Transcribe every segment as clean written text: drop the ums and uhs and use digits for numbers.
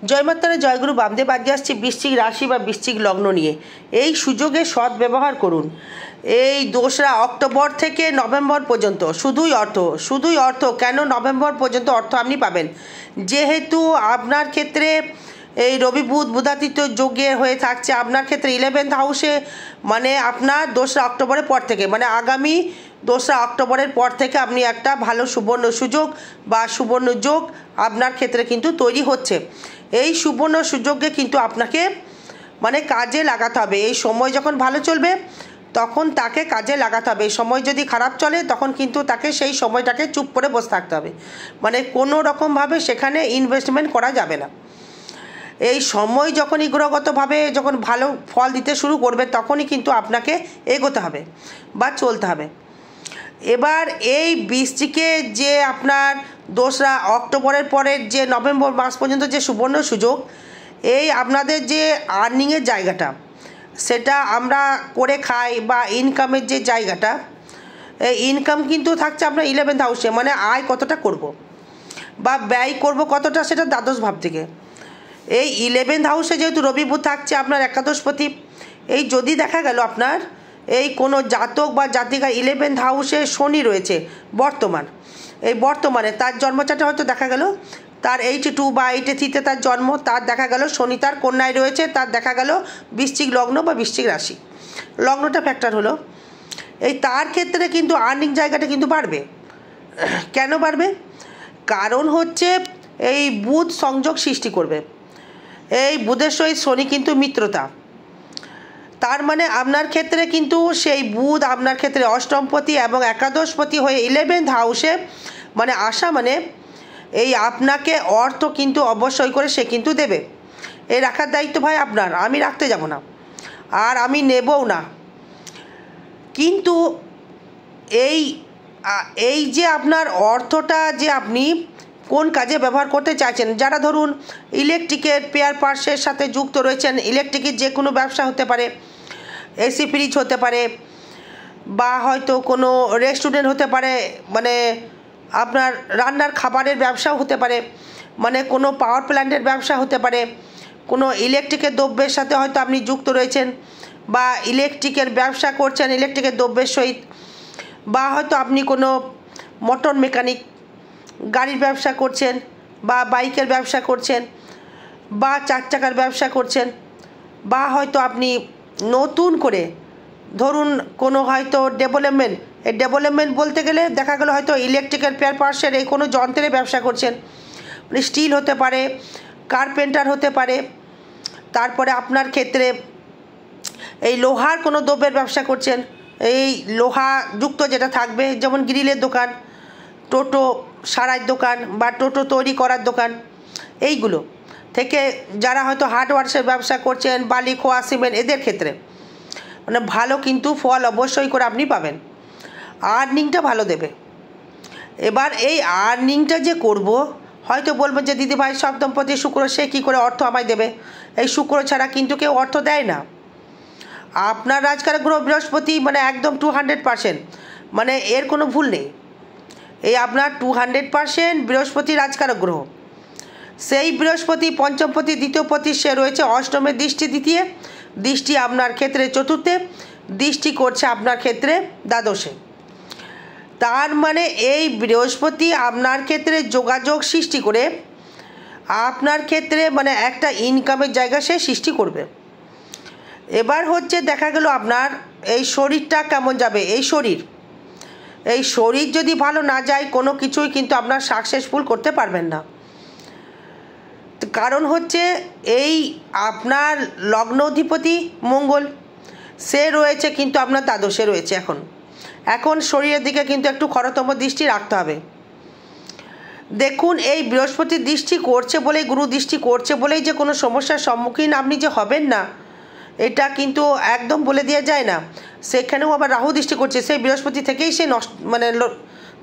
জয়মাত্রা জয়গুরু বামদেব আজকে আসছে বৃশ্চিক রাশি বা বৃশ্চিক লগ্ন নিয়ে। এই সুযোগে সৎ ব্যবহার করুন। এই 2রা অক্টোবর থেকে নভেম্বর পর্যন্ত শুধুই অর্থ কেন নভেম্বর পর্যন্ত অর্থ আপনি পাবেন, যেহেতু আপনার ক্ষেত্রে এই রবি বুধ বুধাদিত্য যোগে হয়ে থাকছে আপনার ক্ষেত্রে 11th হাউসে, মানে আপনার 2রা অক্টোবরের পর থেকে, মানে আগামী 2রা অক্টোবরের পর থেকে আপনি একটা ভালো সুবর্ণ সুযোগ বা সুবর্ণ যোগ আপনার ক্ষেত্রে কিন্তু তৈরি হচ্ছে। এই সুবর্ণ সুযোগকে কিন্তু আপনাকে মানে কাজে লাগাতে হবে। এই সময় যখন ভালো চলবে তখন তাকে কাজে লাগাতে হবে। এই সময় যদি খারাপ চলে তখন কিন্তু তাকে সেই সময়টাকে চুপ করে বসে থাকতে হবে, মানে কোনো রকমভাবে সেখানে ইনভেস্টমেন্ট করা যাবে না। এই সময় যখনই গ্রহগতভাবে যখন ভালো ফল দিতে শুরু করবে তখনই কিন্তু আপনাকে এগোতে হবে বা চলতে হবে। এবার এই বৃশ্চিকে যে আপনার 2রা অক্টোবরের পরের যে নভেম্বর মাস পর্যন্ত যে সুবর্ণ সুযোগ, এই আপনাদের যে আর্নিংয়ের জায়গাটা সেটা আমরা করে খাই বা ইনকামের যে জায়গাটা, এই ইনকাম কিন্তু থাকছে আপনার 11th হাউসে, মানে আয় কতটা করব বা ব্যয় করব কতটা সেটা দ্বাদশ ভাব থেকে। এই 11th হাউসে যেহেতু রবি বুধ থাকছে আপনার একাদশপতি, এই যদি দেখা গেল আপনার এই কোনো জাতক বা জাতিকা 11th হাউসে শনি রয়েছে বর্তমানে তার জন্মচাটে হয়তো দেখা গেল তার 82 বা 83-তে তার জন্ম, তার দেখা গেল শনি তার কন্যায় রয়েছে, তার দেখা গেল বৃশ্চিক লগ্ন বা বৃশ্চিক রাশি, লগ্নটা ফ্যাক্টর হলো। এই তার ক্ষেত্রে কিন্তু আর্নিং জায়গাটা কিন্তু বাড়বে। কেন বাড়বে? কারণ হচ্ছে এই বুধ সংযোগ সৃষ্টি করবে। এই বুধের সহিত শনি কিন্তু মিত্রতা, তার মানে আপনার ক্ষেত্রে কিন্তু সেই বুধ আপনার ক্ষেত্রে অষ্টমপতি এবং একাদশপতি হয়ে 11th হাউসে মানে আসা, মানে এই আপনাকে অর্থ কিন্তু অবশ্যই করে সে কিন্তু দেবে। এই রাখার দায়িত্ব ভাই আপনার, আমি রাখতে যাব না আর আমি নেবও না। কিন্তু এই যে আপনার অর্থটা যে আপনি কোন কাজে ব্যবহার করতে চাইছেন, যারা ধরুন ইলেকট্রিকের পেয়ার পার্টসের সাথে যুক্ত রয়েছেন, ইলেকট্রিকের যে কোনো ব্যবসা হতে পারে, এসি ফ্রিজ হতে পারে বা হয়তো কোনো রেস্টুরেন্ট হতে পারে, মানে আপনার রান্নার খাবারের ব্যবসাও হতে পারে, মানে কোনো পাওয়ার প্ল্যান্টের ব্যবসা হতে পারে, কোনো ইলেকট্রিকের দ্রব্যের সাথে হয়তো আপনি যুক্ত রয়েছেন বা ইলেকট্রিকের ব্যবসা করছেন ইলেকট্রিকের দ্রব্যের সহিত, বা হয়তো আপনি কোনো মোটর মেকানিক গাড়ির ব্যবসা করছেন বা বাইকের ব্যবসা করছেন বা 4 চাকার ব্যবসা করছেন, বা হয়তো আপনি নতুন করে ধরুন কোনো হয়তো ডেভেলপমেন্ট বলতে গেলে দেখা গেলো হয়তো ইলেকট্রিক্যাল পেয়ার পার্টসের এই কোনো যন্ত্রের ব্যবসা করছেন, মানে স্টিল হতে পারে, কার্পেন্টার হতে পারে, তারপরে আপনার ক্ষেত্রে এই লোহার কোনো দ্রব্যের ব্যবসা করছেন, এই লোহা যুক্ত যেটা থাকবে, যেমন গ্রিলের দোকান, টোটো সারাইয়ের দোকান বা টোটো তৈরি করার দোকান, এইগুলো থেকে যারা হয়তো হার্ডওয়্যার্সের ব্যবসা করছেন, বালি খোয়া সিমেন্ট, এদের ক্ষেত্রে মানে ভালো কিন্তু ফল অবশ্যই করে আপনি পাবেন, আর্নিংটা ভালো দেবে। এবার এই আর্নিংটা যে করব, হয়তো বলবেন যে দিদি ভাই সপ্তমপতি শুক্র সে কী করে অর্থ আমায় দেবে, এই শুক্র ছাড়া কিন্তু কেউ অর্থ দেয় না। আপনার রাজকারক গ্রহ বৃহস্পতি মানে একদম 200%, মানে এর কোনো ভুল নেই। এই আপনার 200% বৃহস্পতি রাজকারক গ্রহ, সেই বৃহস্পতি পঞ্চমপতি দ্বিতীয়পতি সে রয়েছে অষ্টমের দৃষ্টি, দ্বিতীয় দৃষ্টি আপনার ক্ষেত্রে চতুর্থে, দৃষ্টি করছে আপনার ক্ষেত্রে দ্বাদশে। তার মানে এই বৃহস্পতি আপনার ক্ষেত্রে যোগাযোগ সৃষ্টি করে আপনার ক্ষেত্রে মানে একটা ইনকামের জায়গা সে সৃষ্টি করবে। এবার হচ্ছে দেখা গেল আপনার এই শরীরটা কেমন যাবে, এই শরীর যদি ভালো না যায় কোনো কিছুই কিন্তু আপনার সাকসেসফুল করতে পারবেন না। কারণ হচ্ছে এই আপনার লগ্ন অধিপতি মঙ্গল সে রয়েছে কিন্তু আপনার দ্বাদশে রয়েছে। এখন শরীরের দিকে কিন্তু একটু খরতম দৃষ্টি রাখতে হবে। দেখুন এই বৃহস্পতি দৃষ্টি করছে বলেই, গুরু দৃষ্টি করছে বলেই যে কোনো সমস্যার সম্মুখীন আপনি যে হবেন না এটা কিন্তু একদম বলে দেওয়া যায় না। সেখানেও আবার রাহু দৃষ্টি করছে, সেই বৃহস্পতি থেকেই সে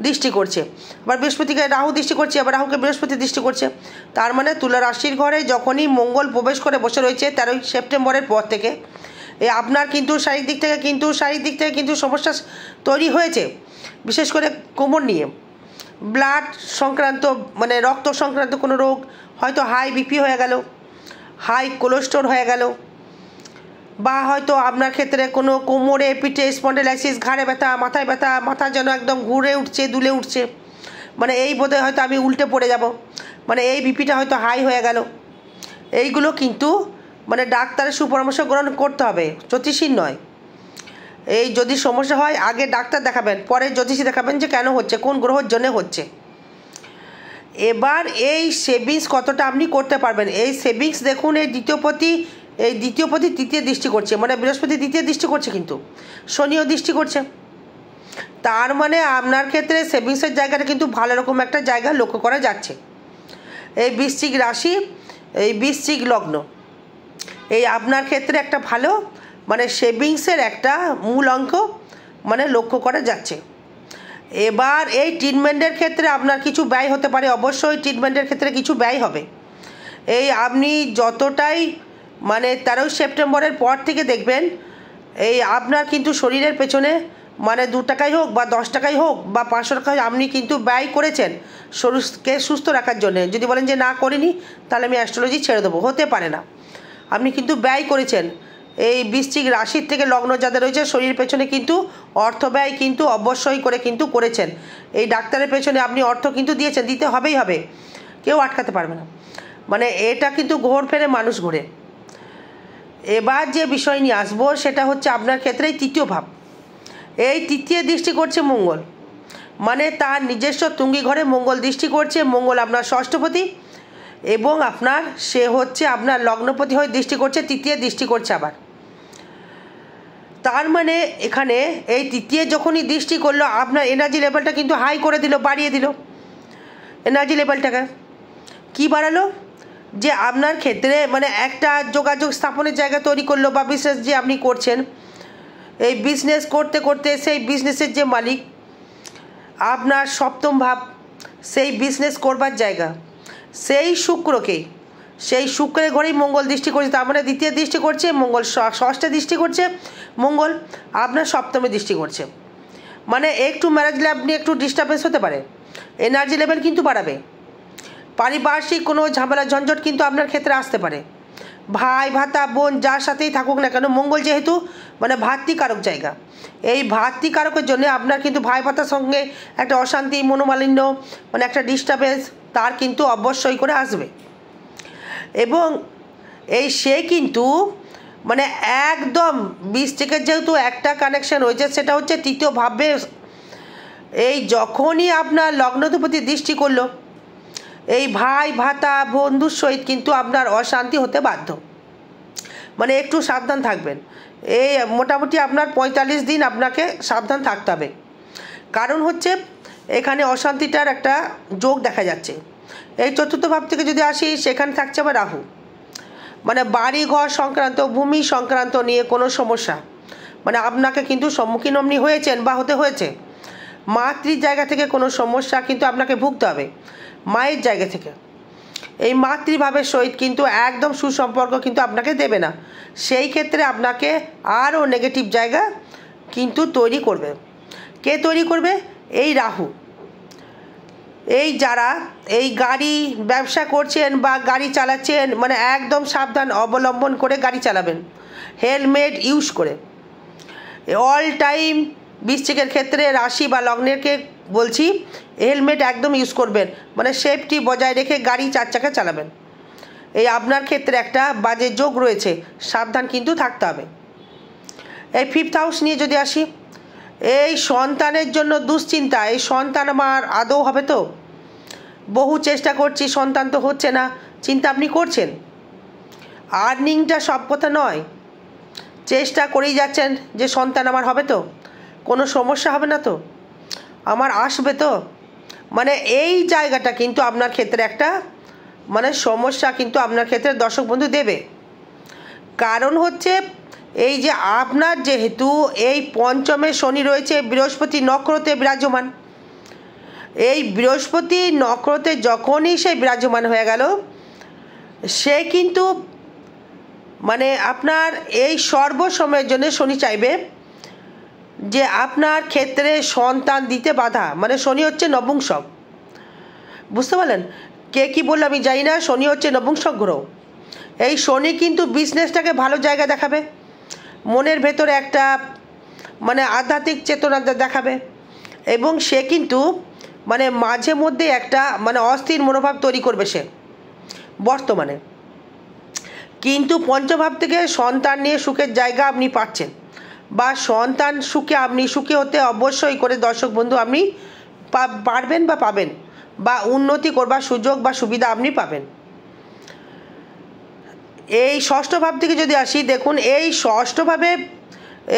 দৃষ্টি করছে, আবার বৃহস্পতিকে রাহু দৃষ্টি করছে, আবার রাহুকে বৃহস্পতি দৃষ্টি করছে। তার মানে তুলা রাশির ঘরে যখনই মঙ্গল প্রবেশ করে বসে রয়েছে 13 সেপ্টেম্বরের পর থেকে আপনার কিন্তু শারীরিক দিক থেকে কিন্তু সমস্যা তৈরি হয়েছে, বিশেষ করে কোমর নিয়ে ব্লাড সংক্রান্ত মানে রক্ত সংক্রান্ত কোনো রোগ, হয়তো হাই বিপি হয়ে গেল, হাই কোলেস্ট্রল হয়ে গেল, বা হয়তো আপনার ক্ষেত্রে কোনো কোমরে পিঠে স্পন্ডাইলাইসিস, ঘাড়ে ব্যথা, মাথায় ব্যথা, মাথা যেন একদম ঘুরে উঠছে, দুলে উঠছে, মানে এই বোধহয় হয়তো আমি উল্টে পড়ে যাব, মানে এই বিপিটা হয়তো হাই হয়ে গেল। এইগুলো কিন্তু মানে ডাক্তারের সুপরামর্শ গ্রহণ করতে হবে, জ্যোতিষীর নয়। এই যদি সমস্যা হয় আগে ডাক্তার দেখাবেন, পরে জ্যোতিষী দেখাবেন যে কেন হচ্ছে, কোন গ্রহের জন্য হচ্ছে। এবার এই সেভিংস কতটা আপনি করতে পারবেন, এই সেভিংস দেখুন এই দ্বিতীয়পতি তৃতীয় দৃষ্টি করছে, মানে বৃহস্পতি দ্বিতীয় দৃষ্টি করছে, কিন্তু শনিও দৃষ্টি করছে। তার মানে আপনার ক্ষেত্রে সেভিংসের জায়গাটা কিন্তু ভালো রকম একটা জায়গা লক্ষ্য করা যাচ্ছে। এই বৃশ্চিক রাশি, এই বৃশ্চিক লগ্ন, এই আপনার ক্ষেত্রে একটা ভালো মানে সেভিংসের একটা মূল অঙ্ক মানে লক্ষ্য করা যাচ্ছে। এবার এই ট্রিটমেন্টের ক্ষেত্রে আপনার কিছু ব্যয় হতে পারে, অবশ্যই ট্রিটমেন্টের ক্ষেত্রে কিছু ব্যয় হবে। এই আপনি যতটাই মানে 13 সেপ্টেম্বরের পর থেকে দেখবেন এই আপনার কিন্তু শরীরের পেছনে মানে 2 টাকাই হোক বা 10 টাকাই হোক বা 500 টাকা আপনি কিন্তু ব্যয় করেছেন শরীরকে সুস্থ রাখার জন্য। যদি বলেন যে না করিনি তাহলে আমি অ্যাস্ট্রোলজি ছেড়ে দেবো, হতে পারে না। আপনি কিন্তু ব্যয় করেছেন। এই বৃশ্চিক রাশির থেকে লগ্ন যাদের রয়েছে শরীরের পেছনে কিন্তু অর্থ ব্যয় কিন্তু অবশ্যই করে কিন্তু করেছেন। এই ডাক্তারের পেছনে আপনি অর্থ কিন্তু দিয়েছেন, দিতে হবেই হবে, কেউ আটকাতে পারবে না। মানে এটা কিন্তু ঘোর ফেরে মানুষ ঘোরে। এবার যে বিষয় নিয়ে আসবো সেটা হচ্ছে আপনার ক্ষেত্রে তৃতীয় ভাব, এই তৃতীয় দৃষ্টি করছে মঙ্গল, মানে তার নিজস্ব তুঙ্গি ঘরে মঙ্গল দৃষ্টি করছে। মঙ্গল আপনার ষষ্ঠপতি এবং আপনার সে হচ্ছে আপনার লগ্নপতি হয়ে দৃষ্টি করছে, তৃতীয় দৃষ্টি করছে আবার। তার মানে এখানে এই তৃতীয় যখনই দৃষ্টি করলো আপনার এনার্জি লেভেলটা কিন্তু হাই করে দিল, বাড়িয়ে দিল। এনার্জি লেভেলটাকে কি বাড়ালো, যে আপনার ক্ষেত্রে মানে একটা যোগাযোগ স্থাপনের জায়গা তৈরি করলো, বা বিজনেস যে আপনি করছেন, এই বিজনেস করতে করতে সেই বিজনেসের যে মালিক আপনার সপ্তম ভাব, সেই বিজনেস করবার জায়গা, সেই শুক্রকে, সেই শুক্রের ঘরেই মঙ্গল দৃষ্টি করছে। তার মানে দ্বিতীয় দৃষ্টি করছে মঙ্গল, ষষ্ঠে দৃষ্টি করছে মঙ্গল, আপনার সপ্তমে দৃষ্টি করছে। মানে একটু ম্যারেজ লাইফ নিয়ে একটু ডিস্টার্বেন্স হতে পারে, এনার্জি লেভেল কিন্তু বাড়াবে। পারিপার্শ্বিক কোনো ঝামেলা ঝঞ্ঝট কিন্তু আপনার ক্ষেত্রে আসতে পারে। ভাই ভাতা বোন যার সাথেই থাকুক না কেন, মঙ্গল যেহেতু মানে ভাতৃকারক জায়গা, এই ভাতৃকারকের জন্য আপনার কিন্তু ভাই ভাতার সঙ্গে একটা অশান্তি, মনোমালিন্য, মানে একটা ডিস্টার্বেন্স তার কিন্তু অবশ্যই করে আসবে। এবং এই সে কিন্তু মানে একদম বৃশ্চিকের যেহেতু একটা কানেকশন রয়েছে সেটা হচ্ছে তৃতীয় ভাবে, এই যখনই আপনার লগ্নাধিপতি দৃষ্টি করলো এই ভাই ভাতা বন্ধুর সহিত কিন্তু আপনার অশান্তি হতে বাধ্য, মানে একটু সাবধান থাকবেন। এই মোটামুটি আপনার 45 দিন আপনাকে সাবধান থাকতে হবে। কারণ হচ্ছে এখানে অশান্তিটার একটা যোগ দেখা যাচ্ছে। এই চতুর্থ ভাব থেকে যদি আসি সেখানে থাকছে আবার রাহু, মানে বাড়ি ঘর সংক্রান্ত, ভূমি সংক্রান্ত নিয়ে কোনো সমস্যা মানে আপনাকে কিন্তু সম্মুখীন আপনি হয়েছেন বা হতে হয়েছে। মাতৃ জায়গা থেকে কোনো সমস্যা কিন্তু আপনাকে ভুগতে হবে, মায়ের জায়গা থেকে। এই মাতৃভাবের সহিত কিন্তু একদম সুসম্পর্ক কিন্তু আপনাকে দেবে না, সেই ক্ষেত্রে আপনাকে আরও নেগেটিভ জায়গা কিন্তু তৈরি করবে। কে তৈরি করবে? এই রাহু। এই যারা এই গাড়ি ব্যবসা করছেন বা গাড়ি চালাচ্ছেন, মানে একদম সাবধান অবলম্বন করে গাড়ি চালাবেন, হেলমেট ইউজ করে। অল টাইম বৃশ্চিকের ক্ষেত্রে রাশি বা লগ্নেরকে বলছি হেলমেট একদম ইউজ করবেন, মানে সেফটি বজায় রেখে গাড়ি 4 চাকা চালাবেন। এই আপনার ক্ষেত্রে একটা বাজে যোগ রয়েছে, সাবধান কিন্তু থাকতে হবে। এই 5th হাউস নিয়ে যদি আসি, এই সন্তানের জন্য দুশ্চিন্তা, এই সন্তান আমার আদৌ হবে তো, বহু চেষ্টা করছি সন্তান তো হচ্ছে না, চিন্তা আপনি করছেন। আর্নিংটা সব কথা নয়, চেষ্টা করেই যাচ্ছেন যে সন্তান আমার হবে তো, কোনো সমস্যা হবে না তো, আমার আসবে তো, মানে এই জায়গাটা কিন্তু আপনার ক্ষেত্রে একটা মানে সমস্যা কিন্তু আপনার ক্ষেত্রে দর্শক বন্ধু দেবে। কারণ হচ্ছে এই যে আপনার যেহেতু এই পঞ্চমে শনি রয়েছে, বৃহস্পতি নক্ষত্রে বিরাজমান, এই বৃহস্পতি নক্ষত্রে যখনই সে বিরাজমান হয়ে গেল, সে কিন্তু মানে আপনার এই সর্বসময়ের জন্য শনি চাইবে যে আপনার ক্ষেত্রে সন্তান দিতে বাধা, মানে শনি হচ্ছে নপুংসক, বুঝতে পারলেন? কে কী বললো আমি জানি না। শনি হচ্ছে নপুংসক গ্রহ। এই শনি কিন্তু বিজনেসটাকে ভালো জায়গা দেখাবে, মনের ভেতরে একটা মানে আধ্যাত্মিক চেতনা দেখাবে, এবং সে কিন্তু মানে মাঝে মধ্যে একটা মানে অস্থির মনোভাব তৈরি করবে সে বর্তমানে। কিন্তু পঞ্চভাব থেকে সন্তান নিয়ে সুখের জায়গা আপনি পাচ্ছেন, বা সন্তান সুখে আপনি সুখী হতে অবশ্যই করে দর্শক বন্ধু আপনি পারবেন বা পাবেন, বা উন্নতি করবার সুযোগ বা সুবিধা আপনি পাবেন। এই ষষ্ঠ ভাব থেকে যদি আসি, দেখুন এই ষষ্ঠভাবে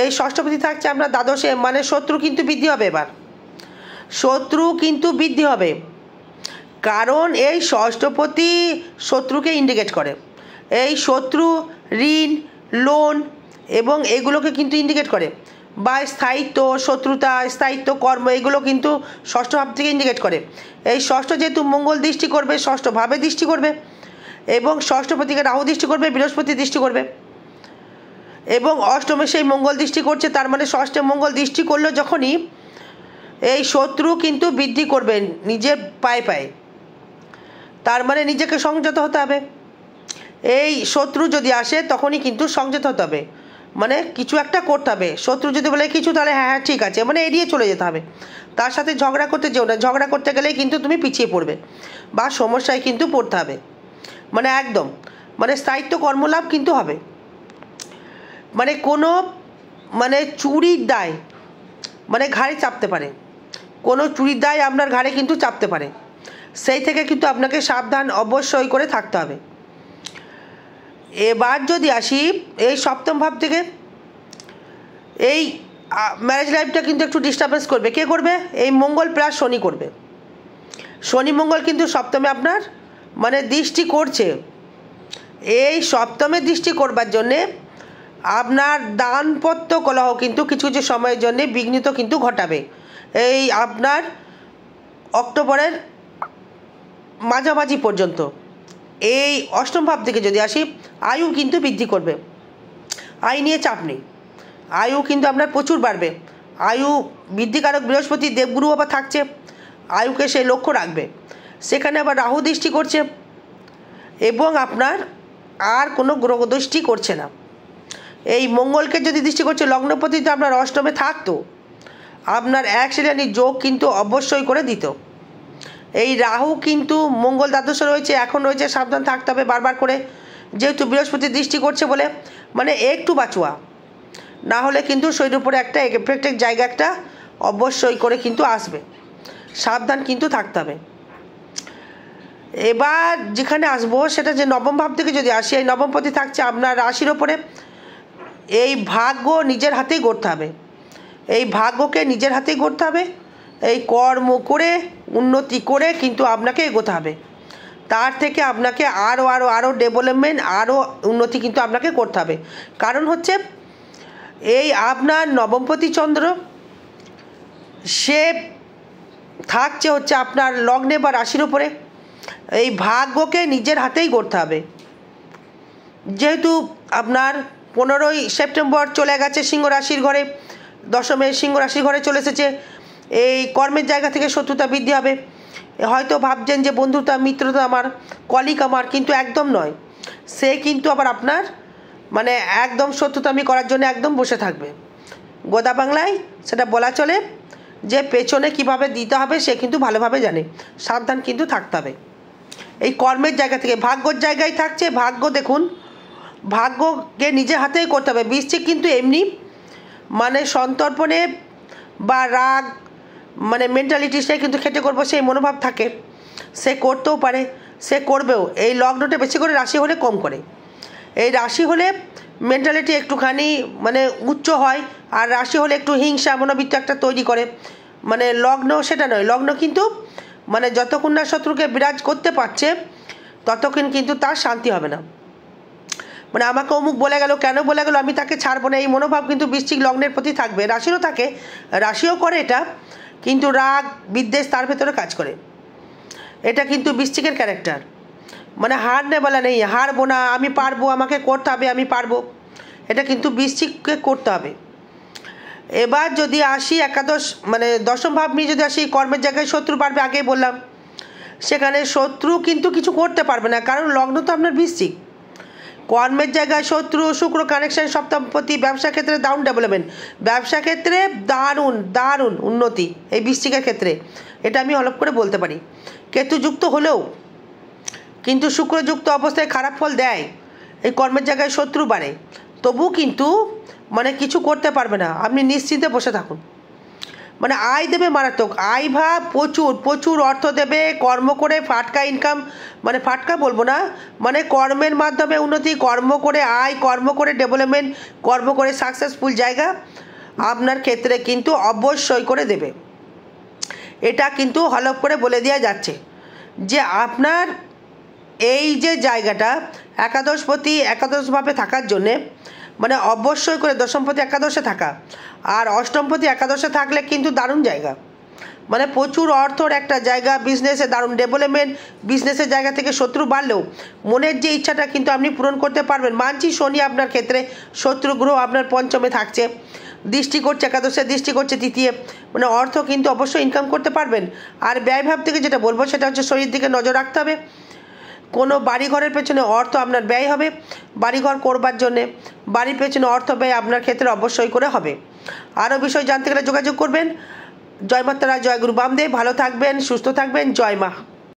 এই ষষ্ঠপতি থাকছে আপনার দ্বাদশে, মানে শত্রু কিন্তু বৃদ্ধি হবে। এবার শত্রু কিন্তু বৃদ্ধি হবে, কারণ এই ষষ্ঠপতি শত্রুকে ইন্ডিকেট করে। এই শত্রু ঋণ, লোন এবং এগুলোকে কিন্তু ইন্ডিকেট করে, বা স্থায়িত্ব, শত্রুতা, স্থায়িত্ব, কর্ম, এগুলো কিন্তু ষষ্ঠ ভাব থেকে ইন্ডিকেট করে। এই ষষ্ঠ যেহেতু মঙ্গল দৃষ্টি করবে, ষষ্ঠভাবে দৃষ্টি করবে, এবং ষষ্ঠপতিকে রাহু দৃষ্টি করবে, বৃহস্পতি দৃষ্টি করবে, এবং অষ্টমে সেই মঙ্গল দৃষ্টি করছে। তার মানে ষষ্ঠে মঙ্গল দৃষ্টি করলেও যখনই এই শত্রু কিন্তু বৃদ্ধি করবে নিজের পায়ে পায়ে, তার মানে নিজেকে সংযত হতে হবে। এই শত্রু যদি আসে তখনই কিন্তু সংযত হতে হবে, মানে কিছু একটা করতে হবে। শত্রু যদি বলে কিছু, তাহলে হ্যাঁ হ্যাঁ ঠিক আছে, মানে এড়িয়ে চলে যেতে হবে। তার সাথে ঝগড়া করতে যেও না, ঝগড়া করতে গেলেই কিন্তু তুমি পিছিয়ে পড়বে বা সমস্যায় কিন্তু পড়তে হবে। মানে একদম মানে স্থায়িত্ব কর্মলাভ কিন্তু হবে। মানে কোনো মানে চুরির দায় মানে ঘাড়ে চাপতে পারে, কোনো চুরির দায় আপনার ঘাড়ে কিন্তু চাপতে পারে, সেই থেকে কিন্তু আপনাকে সাবধান অবশ্যই করে থাকতে হবে। এবার যদি আসি এই সপ্তম ভাব থেকে, এই ম্যারেজ লাইফটা কিন্তু একটু ডিস্টার্বেন্স করবে। কে করবে? এই মঙ্গল প্লাস শনি করবে। শনি মঙ্গল কিন্তু সপ্তমে আপনার মানে দৃষ্টি করছে। এই সপ্তমে দৃষ্টি করবার জন্যে আপনার দাম্পত্য কলহ কিন্তু কিছু কিছু সময়ের জন্যে বিঘ্নিত কিন্তু ঘটাবে। এই আপনার অক্টোবরের মাঝামাঝি পর্যন্ত। এই অষ্টম ভাব থেকে যদি আসি, আয়ু কিন্তু বৃদ্ধি করবে। আয় নিয়ে চাপ নেই, আয়ু কিন্তু আপনার প্রচুর বাড়বে। আয়ু বৃদ্ধিকারক বৃহস্পতি দেবগুরু আবার থাকছে, আয়ুকে সে লক্ষ্য রাখবে। সেখানে আবার রাহু দৃষ্টি করছে, এবং আপনার আর কোনো গ্রহ দৃষ্টি করছে না। এই মঙ্গলকে যদি দৃষ্টি করছে, লগ্নপতি তো আপনার অষ্টমে থাকতো, আপনার অ্যাক্সিডেন্টের যোগ কিন্তু অবশ্যই করে দিত। এই রাহু কিন্তু মঙ্গল দ্বাদশে রয়েছে, এখন রয়েছে, সাবধান থাকতে হবে বারবার করে, যেহেতু বৃহস্পতি দৃষ্টি করছে বলে। মানে একটু বাঁচুয়া, না হলে কিন্তু শরীরের উপরে একটা এফেক্টের জায়গা একটা অবশ্যই করে কিন্তু আসবে, সাবধান কিন্তু থাকতে হবে। এবার যেখানে আসবো সেটা যে নবম ভাব থেকে যদি আসি, এই নবমপতি থাকছে আপনার রাশির ওপরে। এই ভাগ্য নিজের হাতেই গড়তে হবে, এই ভাগ্যকে নিজের হাতেই গড়তে হবে। এই কর্ম করে উন্নতি করে কিন্তু আপনাকে এগোতে হবে, তার থেকে আপনাকে আরও আরও আরও ডেভেলপমেন্ট, আরও উন্নতি কিন্তু আপনাকে করতে হবে। কারণ হচ্ছে এই আপনার নবমপতি চন্দ্র সে থাকছে হচ্ছে আপনার লগ্নে বা রাশির উপরে। এই ভাগ্যকে নিজের হাতেই গড়তে হবে। যেহেতু আপনার 15ই সেপ্টেম্বর চলে গেছে সিংহ রাশির ঘরে, দশমে সিংহ রাশির ঘরে চলে এসেছে, এই কর্মের জায়গা থেকে শত্রুতা বৃদ্ধি হবে। হয়তো ভাবছেন যে বন্ধুতা মিত্রতা আমার, কলিগ আমার, কিন্তু একদম নয়। সে কিন্তু আবার আপনার মানে একদম শত্রুতামি করার জন্য একদম বসে থাকবে। গোদা বাংলায় সেটা বলা চলে যে পেছনে কিভাবে দিতে হবে সে কিন্তু ভালোভাবে জানে, সাবধান কিন্তু থাকতে হবে। এই কর্মের জায়গা থেকে ভাগ্যর জায়গায় থাকছে। ভাগ্য দেখুন, ভাগ্যকে নিজের হাতেই করতে হবে। বৃশ্চিক কিন্তু এমনি মানে সন্তর্পণে বা রাগ মানে মেন্টালিটি সে কিন্তু খেটে করবো সেই মনোভাব থাকে, সে করতেও পারে, সে করবেও। এই লগ্নটা বেশি করে রাশি হলে কম করে, এই রাশি হলে মেন্টালিটি একটুখানি মানে উচ্চ হয়, আর রাশি হলে একটু হিংসা মনোবৃত্তি একটা তৈরি করে। মানে লগ্ন সেটা নয়, লগ্ন কিন্তু মানে যতক্ষণ না শত্রুকে বিরাজ করতে পারছে ততক্ষণ কিন্তু তার শান্তি হবে না। মানে আমাকে অমুক বলে গেল, কেন বলে গেল, আমি তাকে ছাড়বো না, এই মনোভাব কিন্তু বৃশ্চিক লগ্নের প্রতি থাকবে। রাশিরও থাকে, রাশিও করে এটা, কিন্তু রাগ বিদ্বেষ তার ভেতরে কাজ করে। এটা কিন্তু বৃশ্চিকের ক্যারেক্টার। মানে হার নেবেলা নেই, হারবো না, আমি পারবো, আমাকে করতে হবে, আমি পারবো, এটা কিন্তু বৃশ্চিককে করতে হবে। এবার যদি আসি একাদশ মানে দশম ভাব নিয়ে যদি আসি, কর্মের জায়গায় শত্রু বাড়বে, আগেই বললাম। সেখানে শত্রু কিন্তু কিছু করতে পারবে না, কারণ লগ্ন তো আপনার বৃশ্চিক। কর্মের জায়গায় শত্রু শুক্র কানেকশন, সপ্তমপতি, ব্যবসা ক্ষেত্রে দারুণ ডেভেলপমেন্ট, ব্যবসা ক্ষেত্রে দারুণ দারুণ উন্নতি এই বৃশ্চিকের ক্ষেত্রে, এটা আমি হলফ করে বলতে পারি। কেতুযুক্ত হলেও কিন্তু শুক্রযুক্ত অবস্থায় খারাপ ফল দেয়, এই কর্মের জায়গায় শত্রু বাড়ে, তবু কিন্তু মানে কিছু করতে পারবে না, আপনি নিশ্চিন্তে বসে থাকুন। মানে আয় দেবে মারাত্মক, আয় ভাব প্রচুর প্রচুর অর্থ দেবে, কর্ম করে ফাটকা ইনকাম, মানে ফাটকা বলবো না, মানে কর্মের মাধ্যমে উন্নতি, কর্ম করে আয়, কর্ম করে ডেভেলপমেন্ট, কর্ম করে সাকসেসফুল জায়গা আপনার ক্ষেত্রে কিন্তু অবশ্যই করে দেবে। এটা কিন্তু হলফ করে বলে দেওয়া যাচ্ছে যে আপনার এই যে জায়গাটা একাদশপতি একাদশভাবে থাকার জন্যে, মানে অবশ্যই করে দশমপতি একাদশে থাকা আর অষ্টমপতি একাদশে থাকলে কিন্তু দারুণ জায়গা, মানে প্রচুর অর্থর একটা জায়গা, বিজনেসে দারুণ ডেভেলপমেন্ট, বিজনেসের জায়গা থেকে শত্রু বাড়লেও মনের যে ইচ্ছাটা কিন্তু আপনি পূরণ করতে পারবেন। মানছি শনি আপনার ক্ষেত্রে শত্রু গ্রহ আপনার পঞ্চমে থাকছে, দৃষ্টি করছে একাদশে, দৃষ্টি করছে তৃতীয়, মানে অর্থ কিন্তু অবশ্যই ইনকাম করতে পারবেন। আর ব্যয়ভাব থেকে যেটা বলবো সেটা হচ্ছে শরীর দিকে নজর রাখতে হবে, কোনো বাড়িঘরের পেছনে অর্থ আপনার ব্যয় হবে, বাড়িঘর করবার জন্যে বাড়ির পেছনে অর্থ ব্যয় আপনার ক্ষেত্রে অবশ্যই করে হবে। আরও বিষয় জানতে গেলে যোগাযোগ করবেন। জয় মাতারা, জয় গুরু বামদেব। ভালো থাকবেন, সুস্থ থাকবেন, জয় মা।